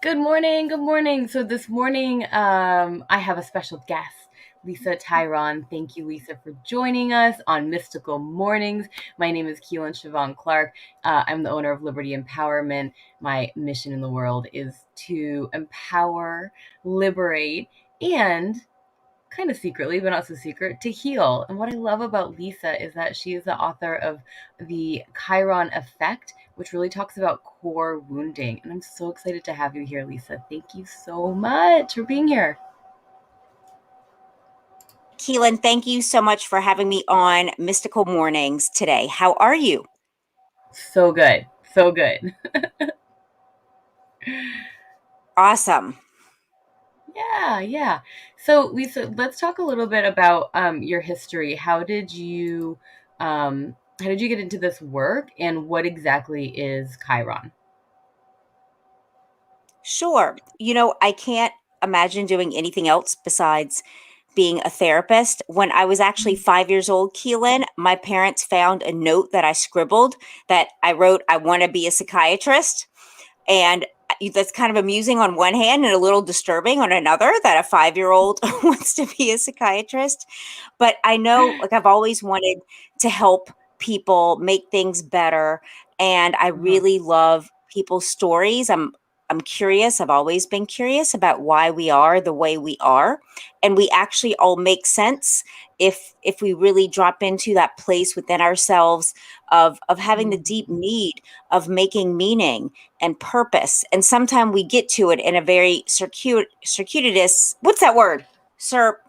Good morning. Good morning. So this morning, I have a special guest, Lisa Tyron. Thank you, Lisa, for joining us on Mystical Mornings. My name is Keelan Siobhan Clark. I'm the owner of Liberty Empowerment. My mission in the world is to empower, liberate, and kind of secretly, but not so secret, to heal. And what I love about Lisa is that she is the author of The Chiron Effect, which really talks about core wounding. And I'm so excited to have you here, Lisa. Thank you so much for being here. Keelan, thank you so much for having me on Mystical Mornings today. How are you? So good. So good. Awesome. Yeah. So, Lisa, let's talk a little bit about your history. How did you get into this work, and what exactly is Chiron? Sure. I can't imagine doing anything else besides being a therapist. When I was actually 5 years old, Keelan, my parents found a note that I scribbled that I wrote, I want to be a psychiatrist. And that's kind of amusing on one hand and a little disturbing on another that a 5-year-old wants to be a psychiatrist. But I know, like, I've always wanted to help people make things better. And I Uh-huh. really love people's stories. I'm curious. I've always been curious about why we are the way we are. And we actually all make sense if we really drop into that place within ourselves of having the deep need of making meaning and purpose. And sometimes we get to it in a very circuitous, what's that word? Sir,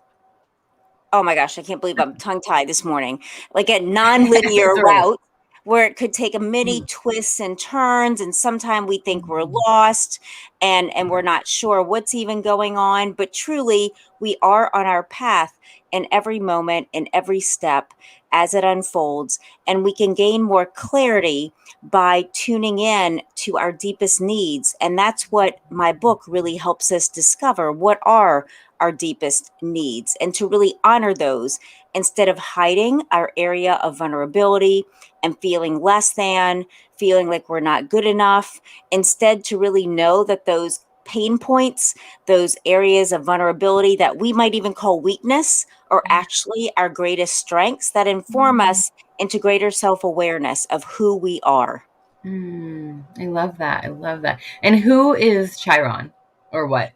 oh my gosh, I can't believe I'm tongue tied this morning. Like a non-linear It's all right. route where it could take a many twists and turns, and sometimes we think we're lost and we're not sure what's even going on, but truly we are on our path in every moment, in every step as it unfolds, and we can gain more clarity by tuning in to our deepest needs. And that's what my book really helps us discover. What are our deepest needs, and to really honor those instead of hiding our area of vulnerability and feeling less than, feeling like we're not good enough. Instead, to really know that those pain points, those areas of vulnerability that we might even call weakness, are actually our greatest strengths that inform us into greater self awareness of who we are. I love that. I love that. And who is Chiron, or what?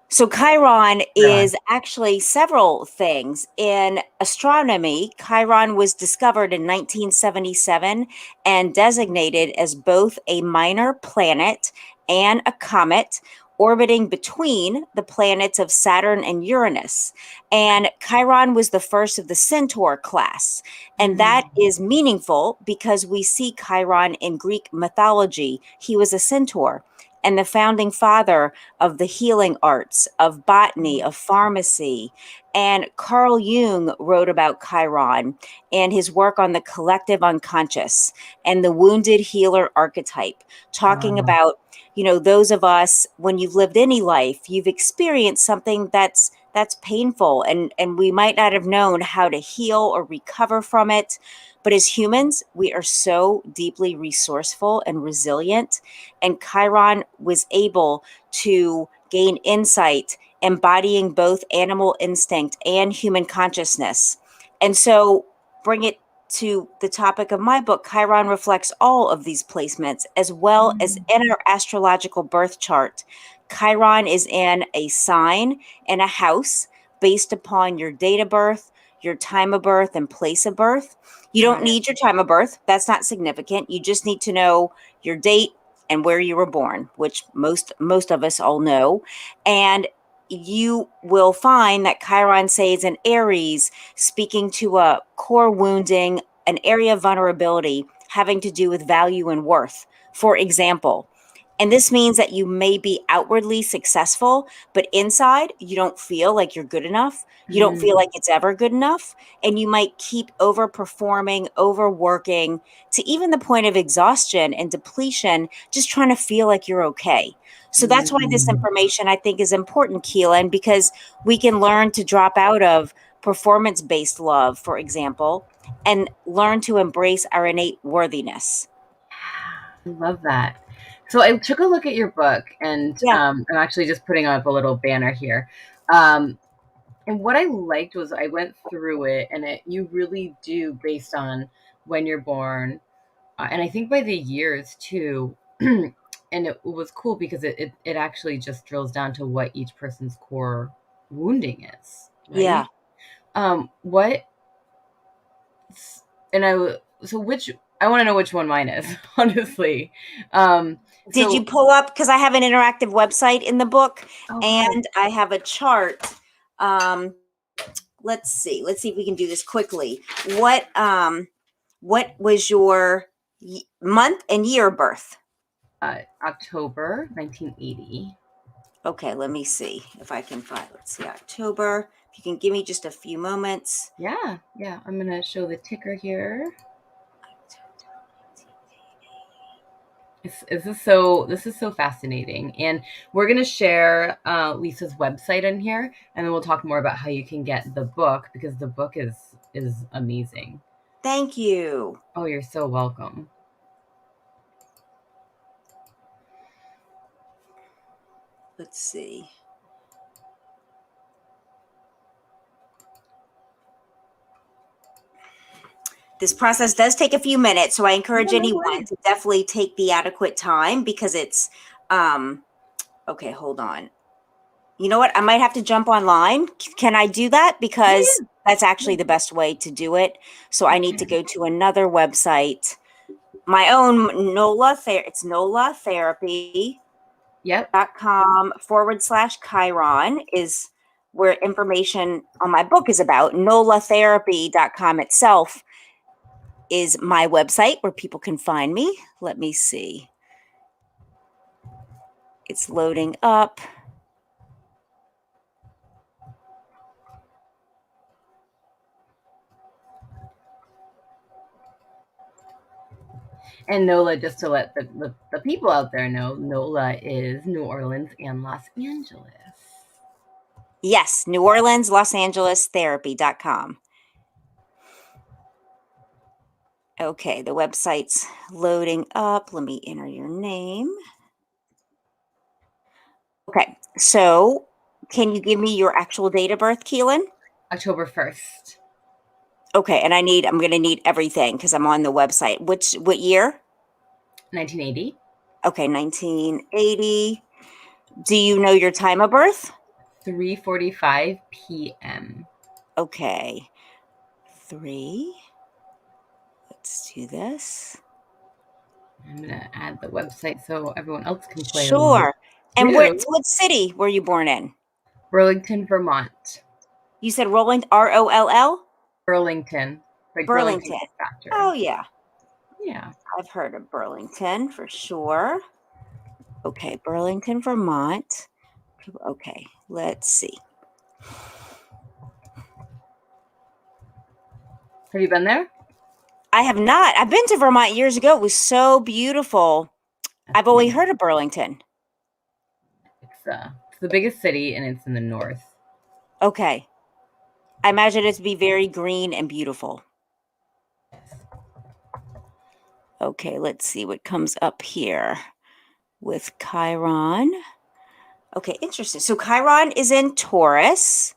So, Chiron Chiron. is actually several things. In astronomy, Chiron was discovered in 1977 and designated as both a minor planet and a comet orbiting between the planets of Saturn and Uranus. And Chiron was the first of the Centaur class. And that is meaningful because we see Chiron in Greek mythology. He was a centaur and the founding father of the healing arts, of botany, of pharmacy. And Carl Jung wrote about Chiron and his work on the collective unconscious and the wounded healer archetype, talking Wow. about, those of us, when you've lived any life, you've experienced something that's painful, and we might not have known how to heal or recover from it. But as humans, we are so deeply resourceful and resilient. And Chiron was able to gain insight, embodying both animal instinct and human consciousness. And so, bring it to the topic of my book, Chiron reflects all of these placements, as well as in our astrological birth chart. Chiron is in a sign and a house based upon your date of birth, your time of birth, and place of birth. You don't Got it. need your time of birth. That's not significant. You just need to know your date and where you were born, which most of us all know. And you will find that Chiron says in Aries, speaking to a core wounding, an area of vulnerability having to do with value and worth, for example. And this means that you may be outwardly successful, but inside you don't feel like you're good enough. You don't feel Mm, like it's ever good enough. And you might keep overperforming, overworking to even the point of exhaustion and depletion, just trying to feel like you're okay. So that's why this mm. information I think is important, Keelan, because we can learn to drop out of performance based love, for example, and learn to embrace our innate worthiness. I love that. So I took a look at your book, and Yeah. I'm actually just putting up a little banner here. Um, and what I liked was I went through it, and you really do based on when you're born, and I think by the years too. And it was cool because it actually just drills down to what each person's core wounding is, Yeah. right? What and I so which I want to know which one mine is, honestly. Did you So pull up, because I have an interactive website in the book oh god, and I have a chart. Um, let's see. Let's see if we can do this quickly. What was your month and year of birth? October 1980. Okay, let me see if I can find. Let's see, October. If you can give me just a few moments. Yeah, yeah. I'm gonna show the ticker here. This is so fascinating, and we're gonna share Lisa's website in here, and then we'll talk more about how you can get the book because the book is amazing. Thank you. Oh, you're so welcome. Let's see. This process does take a few minutes, so I encourage Yeah, no anyone worries. to definitely take the adequate time because it's okay, hold on. You know what? I might have to jump online. Can I do that? Yeah, Because that's yeah, actually the best way to do it. So I yeah. need to Okay. go to another website. My own NOLA, it's NOLA Therapy Yep. .com/Chiron is where information on my book is about. NOLAtherapy.com itself is my website where people can find me. Let me see. It's loading up. And NOLA, just to let the people out there know, NOLA is New Orleans and Los Angeles. Yes, New Orleans, Los Angeles Therapy.com. Okay, the website's loading up. Let me enter your name. Okay, so can you give me your actual date of birth, Keelan? October 1st, Okay, and I'm going to need everything because I'm on the website. What year? 1980, Okay, 1980. Do you know your time of birth? 3:45 p.m. Okay, 3. Let's do this. I'm gonna add the website so everyone else can play along Sure. And too. what city were you born in? Burlington, Vermont. You said Roland, ROLL? Burlington, like Burlington Burlington. Coat Oh, Factory. yeah. Yeah. I've heard of Burlington for sure. Okay, Burlington, Vermont. Okay, let's see. Have you been there? I have not. I've been to Vermont years ago. It was so beautiful. That's I've only amazing. heard of Burlington. It's the biggest city and it's in the north. Okay. I imagine it to be very green and beautiful. Okay, let's see what comes up here with Chiron. Okay, interesting. So Chiron is in Taurus.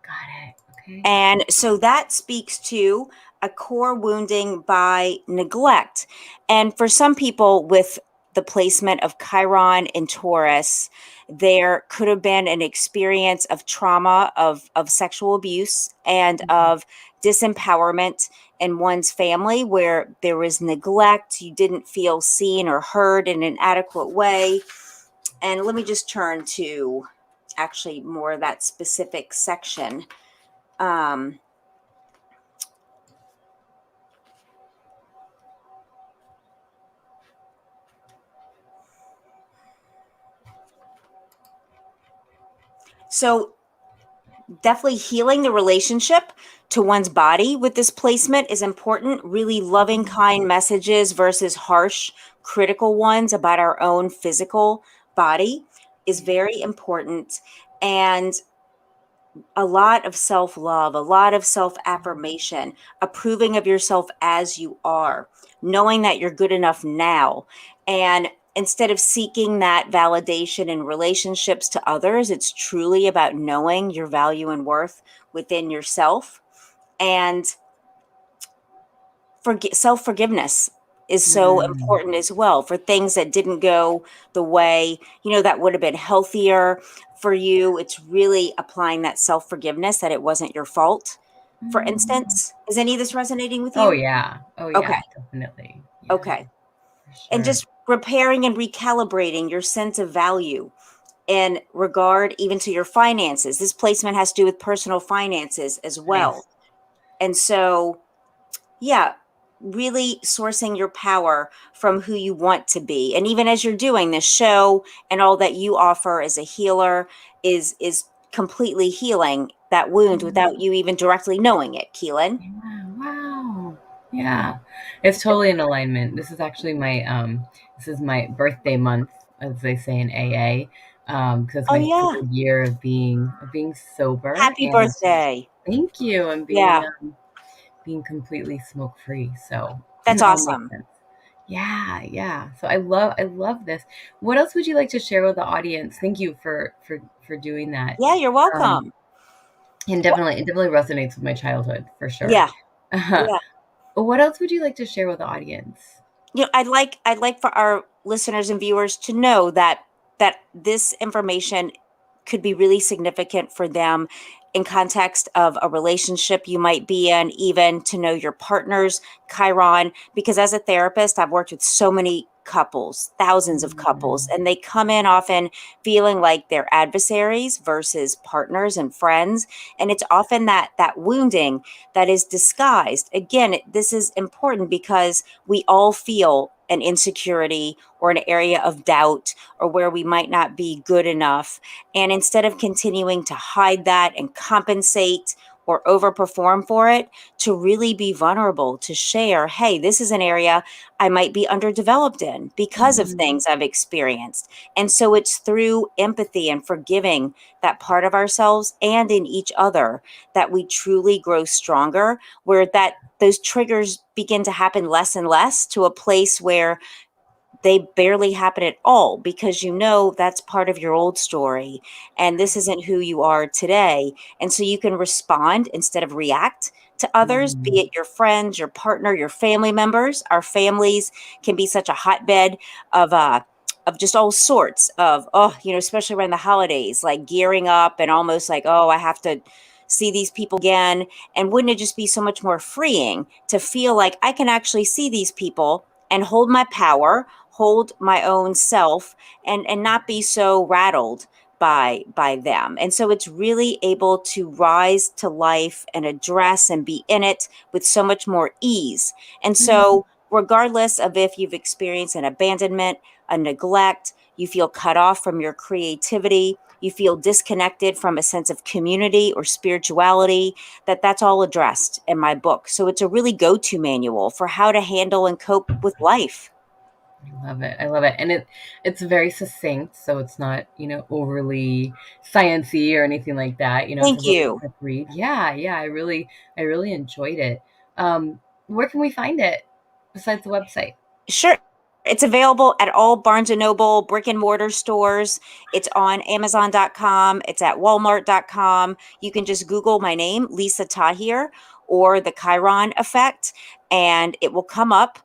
Got it. Okay. And so that speaks to a core wounding by neglect. And for some people with the placement of Chiron in Taurus, there could have been an experience of trauma, of sexual abuse, and Mhm. of disempowerment in one's family where there was neglect. You didn't feel seen or heard in an adequate way. And let me just turn to actually more of that specific section. Um, so definitely healing the relationship to one's body with this placement is important. Really loving, kind messages versus harsh, critical ones about our own physical body is very important. And a lot of self love, a lot of self affirmation, approving of yourself as you are, knowing that you're good enough now. And instead of seeking that validation in relationships to others, it's truly about knowing your value and worth within yourself. And self-forgiveness is so Mm. important as well for things that didn't go the way, that would have been healthier for you. It's really applying that self-forgiveness that it wasn't your fault. For Mm. instance, is any of this resonating with Oh you? yeah. Oh Okay. yeah, definitely. Yeah, Okay. for And sure. just repairing and recalibrating your sense of value in regard even to your finances. This placement has to do with personal finances as well. Nice. And so, yeah, really sourcing your power from who you want to be. And even as you're doing this show and all that you offer as a healer is completely healing that wound Mm. without you even directly knowing it, Keelan. Yeah, wow. Yeah. It's totally in alignment. This is actually my this is my birthday month, as they say in AA. Because it's Oh my yeah. 3rd year of being sober, Happy and birthday. thank you, and Yeah, being completely smoke free. So that's it all makes awesome. sense. Yeah, yeah. So I love this. What else would you like to share with the audience? Thank you for doing that. Yeah, you're Um, welcome. and What? definitely it definitely resonates with my childhood for sure. Yeah, yeah. What else would you like to share with the audience? I'd like for our listeners and viewers to know that this information could be really significant for them in context of a relationship you might be in, even to know your partner's Chiron. Because as a therapist, I've worked with so many couples, thousands of couples, Mm, and they come in often feeling like they're adversaries versus partners and friends. And it's often that wounding that is disguised. Again, this is important because we all feel an insecurity or an area of doubt or where we might not be good enough. And instead of continuing to hide that and compensate or overperform for it, to really be vulnerable, to share, hey, this is an area I might be underdeveloped in because of mhm, things I've experienced. And so it's through empathy and forgiving that part of ourselves and in each other that we truly grow stronger, where that those triggers begin to happen less and less to a place where they barely happen at all because that's part of your old story and this isn't who you are today. And so you can respond instead of react to others, be mhm, it your friends, your partner, your family members. Our families can be such a hotbed of just all sorts of, especially around the holidays, like gearing up and almost like, oh, I have to see these people again. And wouldn't it just be so much more freeing to feel like I can actually see these people and hold my power, hold my own self, and not be so rattled by them. And so it's really able to rise to life and address and be in it with so much more ease. And mhm, so regardless of if you've experienced an abandonment, a neglect, you feel cut off from your creativity, you feel disconnected from a sense of community or spirituality, that's all addressed in my book. So it's a really go-to manual for how to handle and cope with life. I love it. I love it. And it's very succinct, so it's not, overly sciency or anything like that. It's a Thank really you. quick read. Yeah, yeah, I really enjoyed it. Where can we find it besides the website? Sure. It's available at all Barnes and Noble brick and mortar stores. It's on Amazon.com. It's at Walmart.com. You can just Google my name, Lisa Tahir, or the Chiron effect, and it will come up.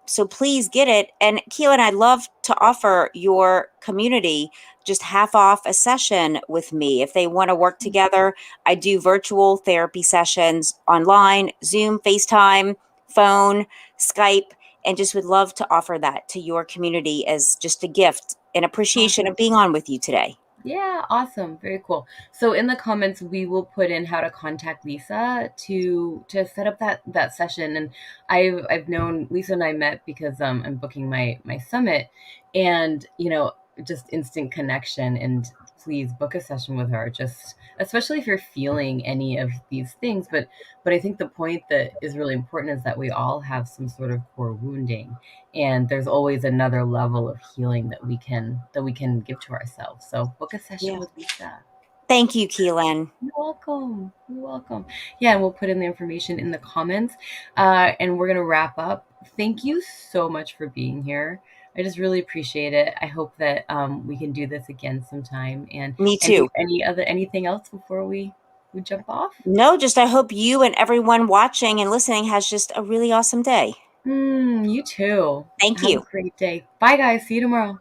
So please get it. And Keelan, I'd love to offer your community just half off a session with me. If they want to work together, I do virtual therapy sessions online, Zoom, FaceTime, phone, Skype, and just would love to offer that to your community as just a gift and appreciation of Awesome. being on with you today. Yeah, awesome. Very cool. So in the comments we will put in how to contact Lisa to set up that session. And I've known Lisa and I met because I'm booking my summit, and just instant connection. And please book a session with her, just especially if you're feeling any of these things. But I think the point that is really important is that we all have some sort of core wounding, and there's always another level of healing that we can give to ourselves. So book a session Yeah. with Lisa. Thank you, Keelan. You're welcome. You're welcome. Yeah, and we'll put in the information in the comments. And we're gonna wrap up. Thank you so much for being here. I just really appreciate it. I hope that we can do this again sometime. And Me too. anything else before we jump off? No, just I hope you and everyone watching and listening has just a really awesome day. You too. Thank Have a you. great day. Bye, guys. See you tomorrow.